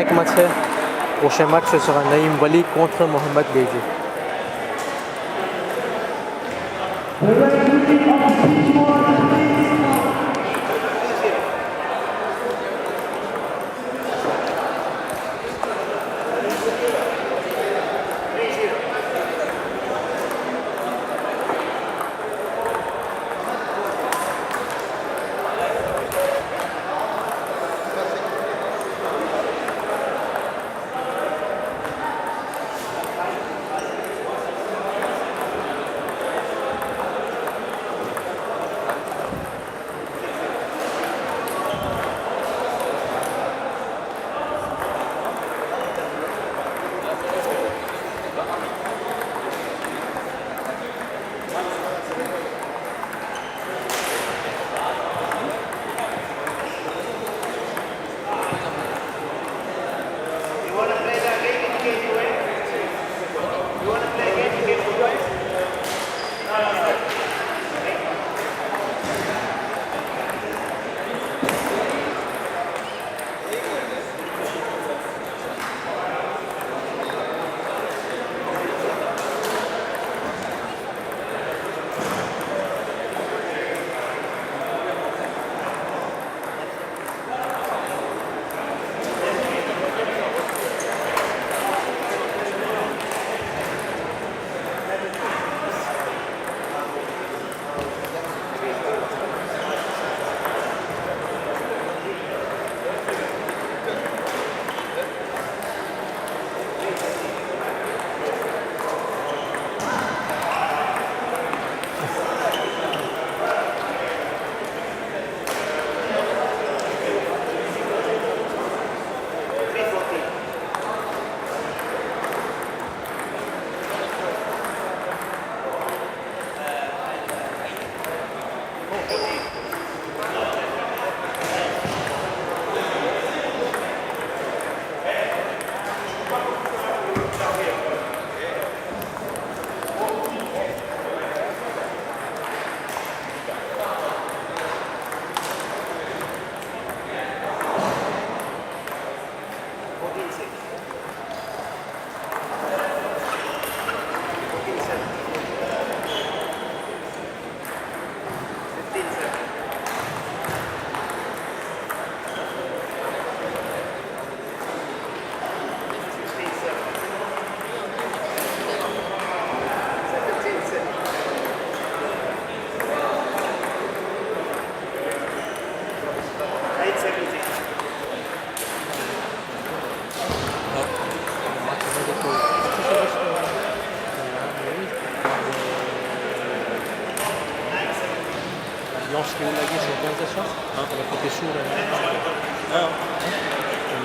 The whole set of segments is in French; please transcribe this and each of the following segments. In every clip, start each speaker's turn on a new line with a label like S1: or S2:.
S1: 5 matchs. Prochain match, ce sera Naïm Wali contre Mohamed Beji.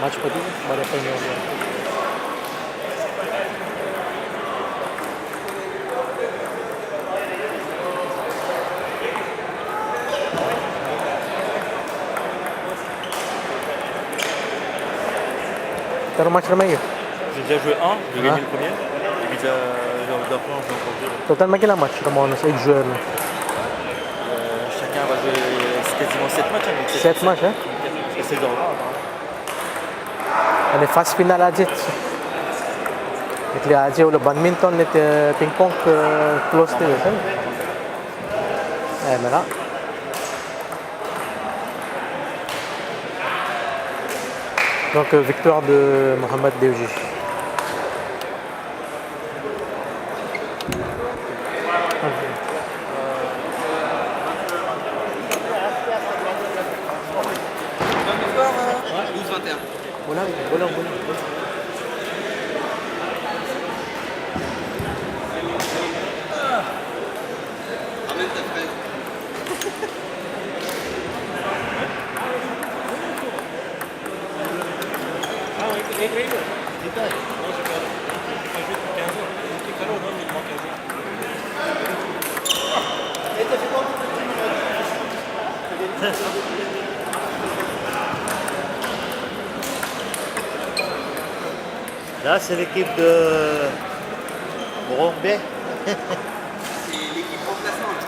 S1: Match pas dit, on va la faire. Quel match le meilleur?
S2: J'ai déjà joué un, j'ai gagné le premier. Et puis d'après, on joue encore deux.
S1: Totalement quel match vraiment, c'est 8 joueurs là.
S2: Chacun va jouer, c'est quasiment 7 matchs.
S1: 7 matchs, hein?
S2: Et c'est dans
S1: आणि fast phenol आज એટલે આજે ઓલો badminton ને ping pong close થયું છે ને એમના donc victoire de Mohamed Beji. Bolong.
S3: Là, c'est l'équipe de Brombe.
S4: C'est l'équipe remplaçante.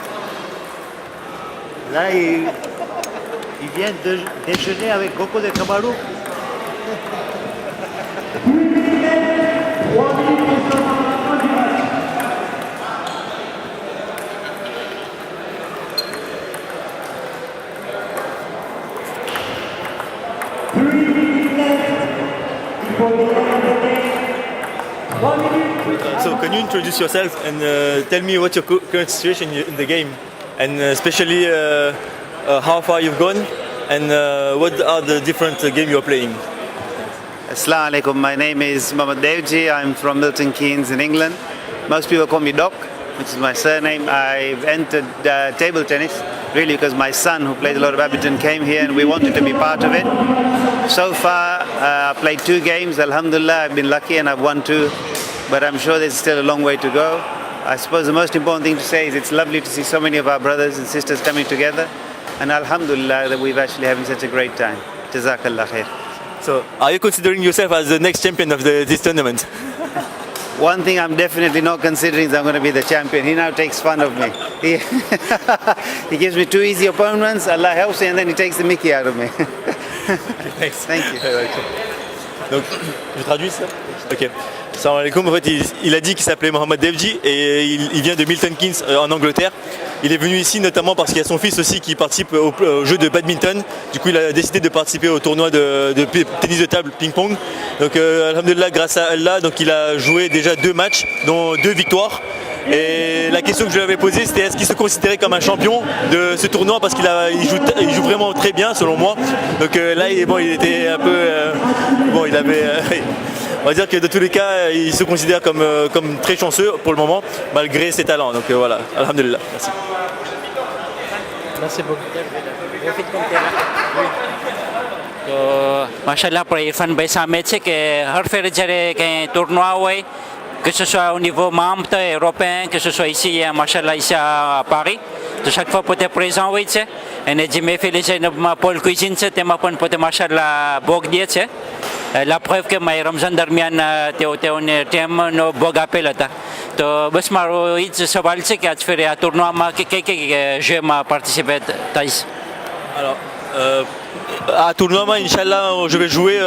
S3: Là, ils viennent de déjeuner avec Goko de Kamaru.
S2: So can you introduce yourself and tell me what's your current situation in the game, and especially how far you've gone, and what are the different games you're playing?
S5: Assalamu alaikum. My name is Mohammad Devji. I'm from Milton Keynes in England. Most people call me Doc, which is my surname. I've entered table tennis really because my son, who plays a lot of badminton, came here and we wanted to be part of it. So far, I played 2 games. Alhamdulillah, I've been lucky and I've won 2. But I'm sure there's still a long way to go. I suppose the most important thing to say is it's lovely to see so many of our brothers and sisters coming together. And alhamdulillah that we're actually having such a great time. Jazakallah khair.
S2: So are you considering yourself as the next champion of this tournament?
S5: One thing I'm definitely not considering is I'm going to be the champion. He now takes fun of me. He gives me 2 easy opponents, Allah helps me, and then he takes the mickey out of me.
S2: Thanks.
S5: Thank you.
S2: Donc, je traduis ça? Ok. Salam alaikum. En fait, il a dit qu'il s'appelait Mohammad Devji et il vient de Milton Keynes en Angleterre. Il est venu ici notamment parce qu'il y a son fils aussi qui participe au jeu de badminton. Du coup, il a décidé de participer au tournoi de tennis de table ping-pong. Donc, alhamdulillah, grâce à Allah, donc il a joué déjà 2 matchs, dont 2 victoires. Et la question que je lui avais posée, c'était est-ce qu'il se considérait comme un champion de ce tournoi, parce qu'il joue vraiment très bien selon moi. Donc là, il était un peu... il avait... on va dire que de tous les cas, il se considère comme très chanceux pour le moment, malgré ses talents. Donc voilà, alhamdulillah. Merci.
S1: Merci beaucoup.
S6: તો માશાલ્લાહ આપણે ઇરફાન ભાઈ સામે છે કે હર ફેરે જ્યારે કંઈ ટુર્નોઈ હોય, que ce soit au niveau membre européen, que ce soit ici, machallah, ici à Paris. De chaque fois pour être présent, oui, c'est. Et j'ai mis fait les Paul Cuisine, c'est ma bonne pour machallah, bogdier, c'est. La preuve que ma Ramzan darmian thème no bog appel là. तो बस मारो ये सवाल से कि आज फिर या टूर्नामेंट में के जगह में पार्टिसिपेट ताइस.
S2: Alors, à tournoi, Inch'Allah, je vais jouer.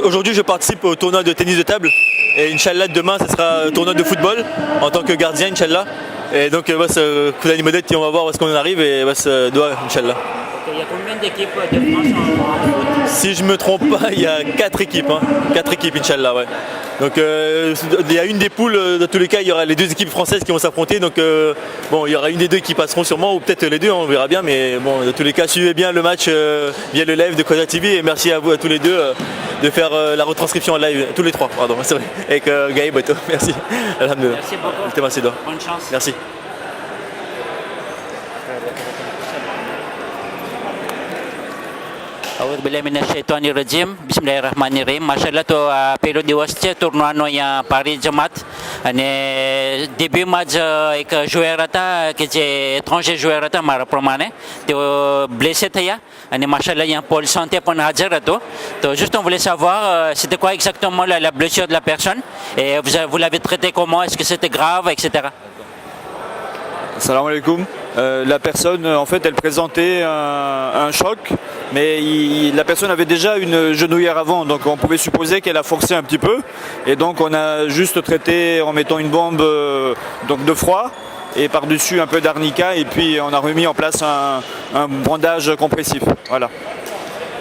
S2: Aujourd'hui, je participe au tournoi de tennis de table. Et Inch'Allah, demain, ce sera un tournoi de football en tant que gardien, Inch'Allah. Et donc, Koudani Modette, on va voir où est-ce qu'on en arrive. Et doit, Inch'Allah.
S6: Il y a combien d'équipes de France en foot?
S2: Si je ne me trompe pas, il y a 4 équipes. 4 équipes, Inch'Allah, ouais. Donc il y a une des poules, dans tous les cas, il y aura les 2 équipes françaises qui vont s'affronter. Donc il y aura une des 2 qui passeront sûrement, ou peut-être les 2, on verra bien. Mais bon, dans tous les cas, suivez bien le match via le live de Koda TV. Et merci à vous, à tous les 2, de faire la retranscription en live, tous les 3, pardon, c'est vrai, avec Gaï Boto. Merci. Alhamdulillah.
S6: Merci beaucoup. Bonne chance.
S2: Merci.
S6: أعوذ بالله من الشيطان الرجيم بسم الله الرحمن الرحيم माशाल्लाह तो पहलो દિવસ છે ટુર્નાનો અહીંયા પારી જમાત અને debut match એક joueur હતા કે જે étranger joueur હતા મારા પ્રમાણે તેઓ blessé થયા અને માશાલ્લાહ અહીંયા Paul Santé પણ હાજર હતો. તો juste on voulait savoir c'était quoi exactement la blessure de la personne et vous l'avez traité comment, est-ce que c'était grave, etc.
S7: Salam alaikum. La personne, en fait, elle présentait un choc, mais la personne avait déjà une genouillère avant, donc on pouvait supposer qu'elle a forcé un petit peu. Et donc on a juste traité en mettant une bombe donc de froid et par-dessus un peu d'arnica, et puis on a remis en place un bandage compressif. Voilà.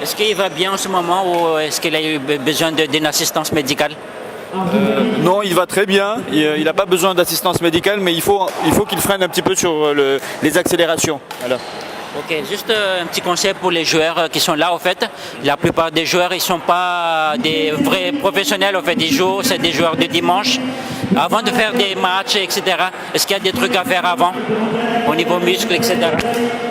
S6: Est-ce qu'il va bien en ce moment ou est-ce qu'il a eu besoin d'une assistance médicale?
S7: Non, il va très bien. Il n'a pas besoin d'assistance médicale, mais il faut qu'il freine un petit peu sur les accélérations. Voilà.
S6: Ok, juste un petit conseil pour les joueurs qui sont là, en fait. La plupart des joueurs, ils ne sont pas des vrais professionnels, en fait. Ils jouent, c'est des joueurs de dimanche. Avant de faire des matchs, etc., est-ce qu'il y a des trucs à faire avant, au niveau muscles, etc.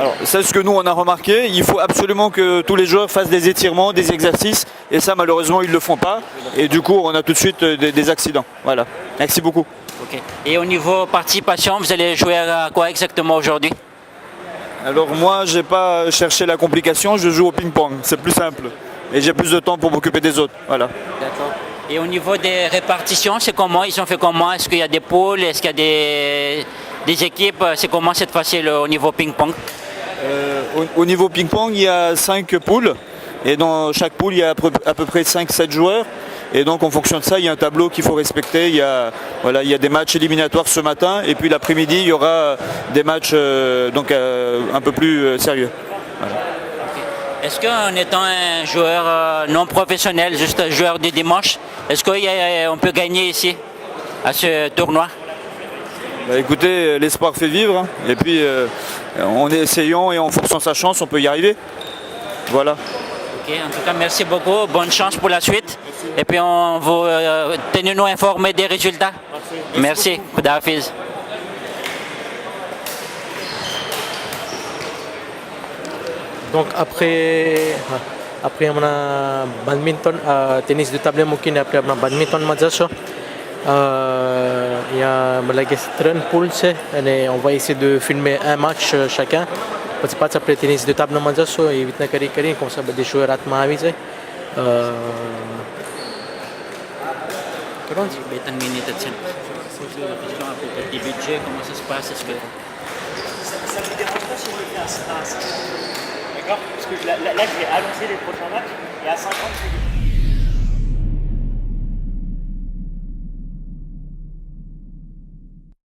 S7: Alors, c'est ce que nous, on a remarqué. Il faut absolument que tous les joueurs fassent des étirements, des exercices. Et ça, malheureusement, ils ne le font pas. Et du coup, on a tout de suite des accidents. Voilà. Merci beaucoup.
S6: Ok. Et au niveau participation, vous allez jouer à quoi exactement aujourd'hui?
S7: Alors moi, j'ai pas cherché la complication, je joue au ping-pong, c'est plus simple. Et j'ai plus de temps pour m'occuper des autres, voilà.
S6: D'accord. Et au niveau des répartitions, c'est comment? Ils ont fait comment? Est-ce qu'il y a des poules? Est-ce qu'il y a des équipes? C'est comment cette fois-ci au niveau ping-pong?
S7: Au niveau ping-pong, il y a 5 poules. Et dans chaque poule, il y a à peu près 5-7 joueurs. Et donc en fonction de ça, il y a un tableau qu'il faut respecter. Il y a des matchs éliminatoires ce matin. Et puis l'après-midi, il y aura des matchs un peu plus sérieux. Voilà.
S6: Est-ce qu'en étant un joueur non professionnel, juste un joueur du dimanche, est-ce qu'on peut gagner ici, à ce tournoi?
S7: Bah, écoutez, l'espoir fait vivre. Hein. Et puis en essayant et en forçant sa chance, on peut y arriver. Voilà.
S6: Ok, en tout cas, merci beaucoup. Bonne chance pour la suite. Et puis on vous tenez-nous informés des résultats. Merci. Khuda Hafiz.
S1: Donc après on a badminton, tennis de table mungkin après on a badminton madrasah. Il y a lagi trend pool et on va essayer de filmer un match chacun. Pas après tennis de table madrasah et vite na kari comme ça des joueurs à Mahavi.
S6: Comment dire? Bétan minute de la question à propos du budget, comment ça se passe? Est-ce que...
S3: Ça ne me dérange pas si je le fais à 50. D'accord? Parce que là, je vais annoncer les prochains matchs et à 50, c'est